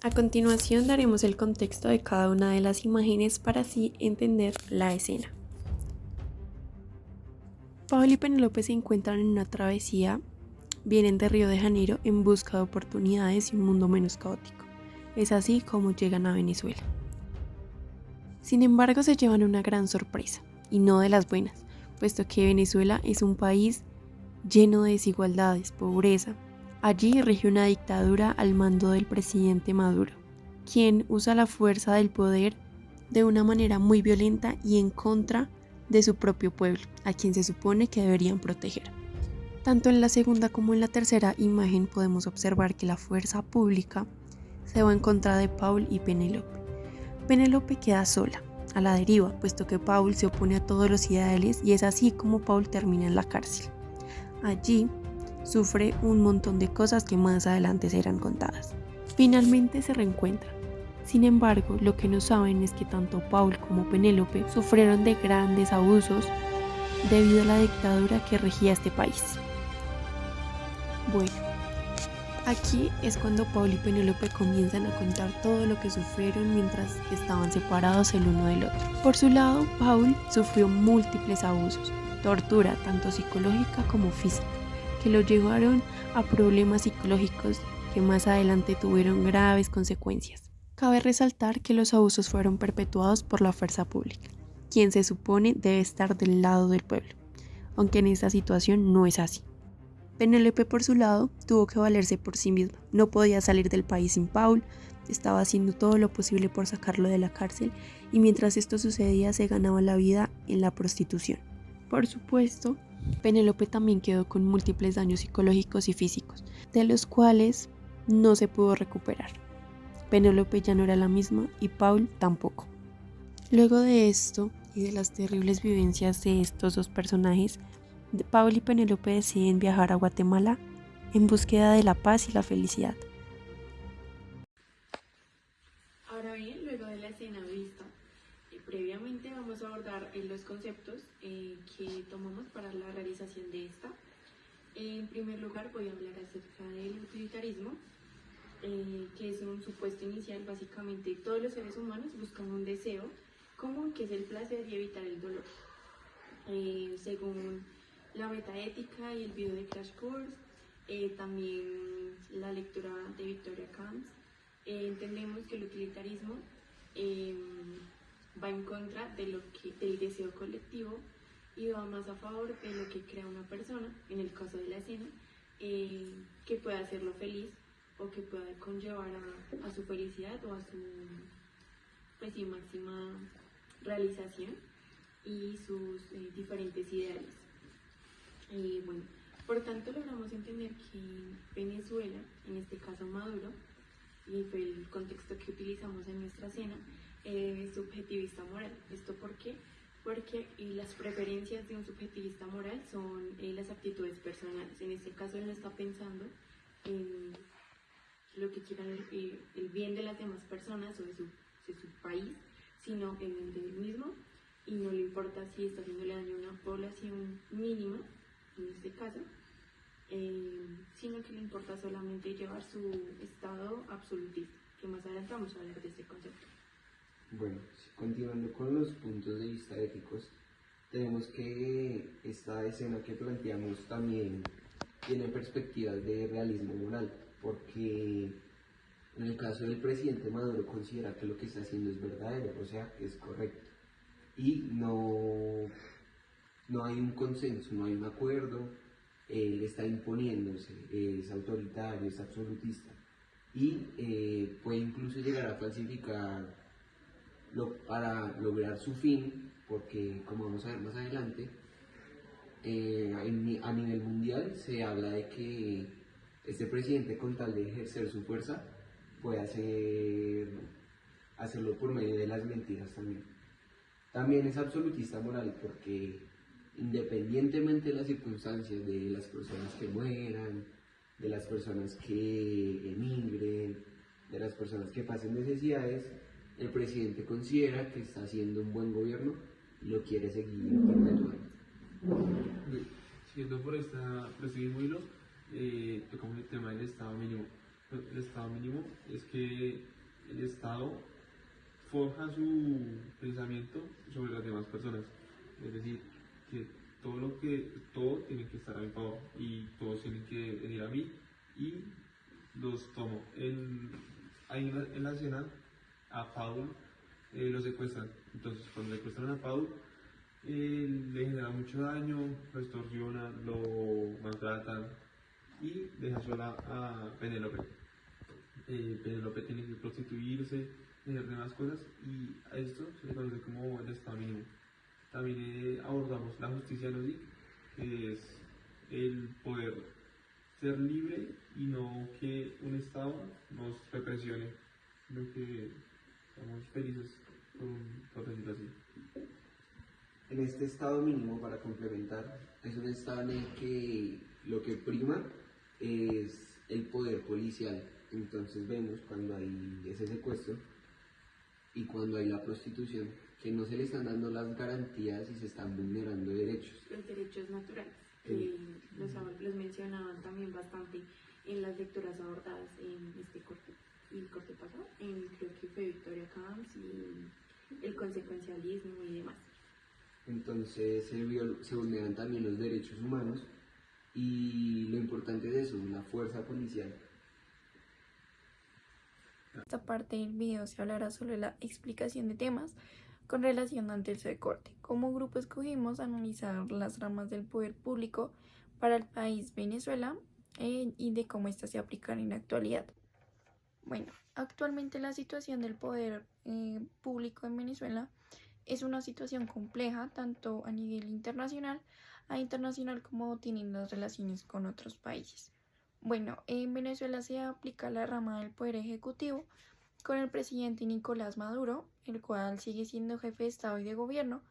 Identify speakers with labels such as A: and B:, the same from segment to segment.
A: A continuación daremos el contexto de cada una de las imágenes para así entender la escena. Paul y Penélope se encuentran en una travesía, vienen de Río de Janeiro en busca de oportunidades y un mundo menos caótico. Es así como llegan a Venezuela. Sin embargo, se llevan una gran sorpresa, y no de las buenas, puesto que Venezuela es un país lleno de desigualdades, pobreza. Allí rige una dictadura al mando del presidente Maduro, quien usa la fuerza del poder de una manera muy violenta y en contra de su propio pueblo, a quien se supone que deberían proteger. Tanto en la segunda como en la tercera imagen podemos observar que la fuerza pública se va en contra de Paul y Penélope. Penélope queda sola, a la deriva, puesto que Paul se opone a todos los ideales y es así como Paul termina en la cárcel. Allí sufre un montón de cosas que más adelante serán contadas. Finalmente se reencuentran. Sin embargo, lo que no saben es que tanto Paul como Penélope sufrieron de grandes abusos debido a la dictadura que regía este país. Bueno, aquí es cuando Paul y Penélope comienzan a contar todo lo que sufrieron mientras estaban separados el uno del otro. Por su lado, Paul sufrió múltiples abusos, tortura tanto psicológica como física, que lo llevaron a problemas psicológicos que más adelante tuvieron graves consecuencias. Cabe resaltar que los abusos fueron perpetuados por la fuerza pública, quien se supone debe estar del lado del pueblo, aunque en esta situación no es así. Penélope, por su lado, tuvo que valerse por sí misma. No podía salir del país sin Paul, estaba haciendo todo lo posible por sacarlo de la cárcel y mientras esto sucedía se ganaba la vida en la prostitución. Por supuesto, Penélope también quedó con múltiples daños psicológicos y físicos, de los cuales no se pudo recuperar. Penélope ya no era la misma y Paul tampoco. Luego de esto y de las terribles vivencias de estos dos personajes, Paul y Penélope deciden viajar a Guatemala en búsqueda de la paz y la felicidad. Ahora bien, luego de la escena vista, previamente vamos a abordar los conceptos que tomamos para la realización de esta. En primer lugar voy a hablar acerca del utilitarismo, que es un supuesto inicial. Básicamente todos los seres humanos buscan un deseo común, que es el placer y evitar el dolor. Según la metaética y el video de Crash Course, también la lectura de Victoria Camps, entendemos que el utilitarismo va en contra del deseo colectivo y va más a favor de lo que crea una persona, en el caso de la escena, que pueda hacerlo feliz o que pueda conllevar a su felicidad o a su pues, sí, máxima realización y sus diferentes ideales. Bueno, por tanto logramos entender que Venezuela, en este caso Maduro, y fue el contexto que utilizamos en nuestra escena, es subjetivista moral. ¿Esto por qué? Porque las preferencias de un subjetivista moral son las actitudes personales. En este caso él no está pensando en lo que quieran el bien de las demás personas o de su país, sino en el de él mismo, y no le importa si está haciéndole daño a una población mínima, en este caso, sino que le importa solamente llevar su estado absolutista, que más adelante vamos a hablar de este concepto.
B: Bueno, continuando con los puntos de vista éticos, tenemos que esta escena que planteamos también tiene perspectivas de realismo moral, porque en el caso del presidente Maduro considera que lo que está haciendo es verdadero, o sea, que es correcto, y no hay un consenso, no hay un acuerdo, él está imponiéndose, es autoritario, es absolutista, y puede incluso llegar a falsificar para lograr su fin, porque como vamos a ver más adelante, a nivel mundial se habla de que este presidente, con tal de ejercer su fuerza, puede hacerlo por medio de las mentiras también. También es absolutista moral porque independientemente de las circunstancias, de las personas que mueran, de las personas que emigren, de las personas que pasen necesidades, el presidente considera que está haciendo un buen gobierno y lo quiere seguir perpetuando.
C: Siguiendo por este mismo hilo, tocamos el tema del Estado mínimo. El estado mínimo es que el Estado forja su pensamiento sobre las demás personas. Es decir, que todo tiene que estar a mi favor y todos tienen que venir a mí y los tomo. Ahí en la escena a Paul lo secuestran. Entonces cuando secuestran a Paul le genera mucho daño, lo extorsionan, lo maltratan y deja sola a Penélope. Penélope tiene que prostituirse y hacer demás cosas y a esto se le conoce como el estado mínimo. También abordamos la justicia lógica, que es el poder ser libre y no que un Estado nos represione, sino que estamos felices por decirlo así.
B: En este estado mínimo, para complementar, es un estado en el que lo que prima es el poder policial. Entonces vemos cuando hay ese secuestro y cuando hay la prostitución que no se le están dando las garantías y se están vulnerando derechos.
D: Los derechos naturales,
B: Sí.
D: que los mencionaban también bastante en las lecturas abordadas en este corte, y el corte pasado, creo que fue Victoria Camps y el consecuencialismo y demás.
B: Entonces se vulneran también los derechos humanos y lo importante es eso, la fuerza policial.
E: Esta parte del video se hablará sobre la explicación de temas con relación al tercer corte. Como grupo escogimos analizar las ramas del poder público para el país Venezuela y de cómo éstas se aplican en la actualidad. Bueno, actualmente la situación del poder público en Venezuela es una situación compleja tanto a nivel internacional como tienen las relaciones con otros países. Bueno, en Venezuela se aplica la rama del poder ejecutivo con el presidente Nicolás Maduro, el cual sigue siendo jefe de Estado y de Gobierno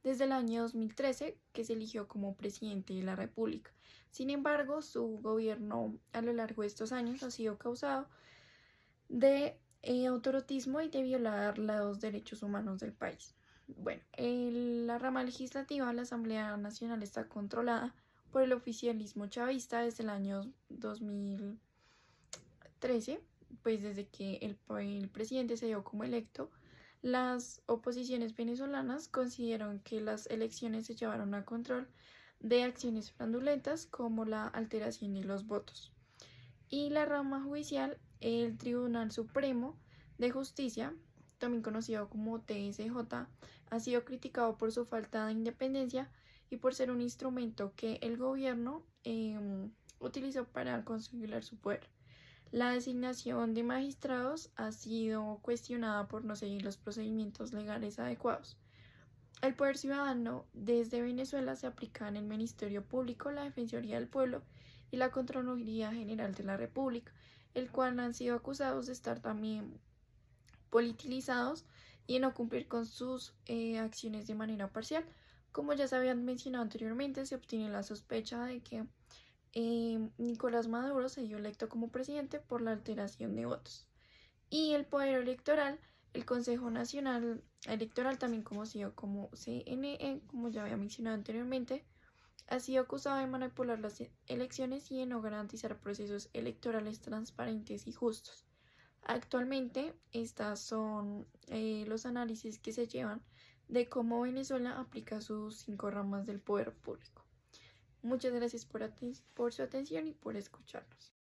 E: desde el año 2013, que se eligió como presidente de la República. Sin embargo, su gobierno a lo largo de estos años ha sido causado de autoritarismo y de violar los derechos humanos del país. Bueno, la rama legislativa, la Asamblea Nacional, está controlada por el oficialismo chavista desde el año 2013, pues desde que el presidente se dio como electo. Las oposiciones venezolanas consideraron que las elecciones se llevaron a control de acciones fraudulentas como la alteración de los votos. Y la rama judicial, el Tribunal Supremo de Justicia, también conocido como TSJ, ha sido criticado por su falta de independencia y por ser un instrumento que el gobierno utilizó para consolidar su poder. La designación de magistrados ha sido cuestionada por no seguir los procedimientos legales adecuados. El poder ciudadano desde Venezuela se aplica en el Ministerio Público, la Defensoría del Pueblo y la Contraloría General de la República, el cual han sido acusados de estar también politizados y de no cumplir con sus acciones de manera parcial. Como ya se habían mencionado anteriormente, se obtiene la sospecha de que Nicolás Maduro se dio electo como presidente por la alteración de votos. Y el poder electoral, el Consejo Nacional Electoral, también conocido como CNE, como ya había mencionado anteriormente, ha sido acusado de manipular las elecciones y de no garantizar procesos electorales transparentes y justos. Actualmente, estas son los análisis que se llevan de cómo Venezuela aplica sus 5 ramas del poder público. Muchas gracias por su atención y por escucharnos.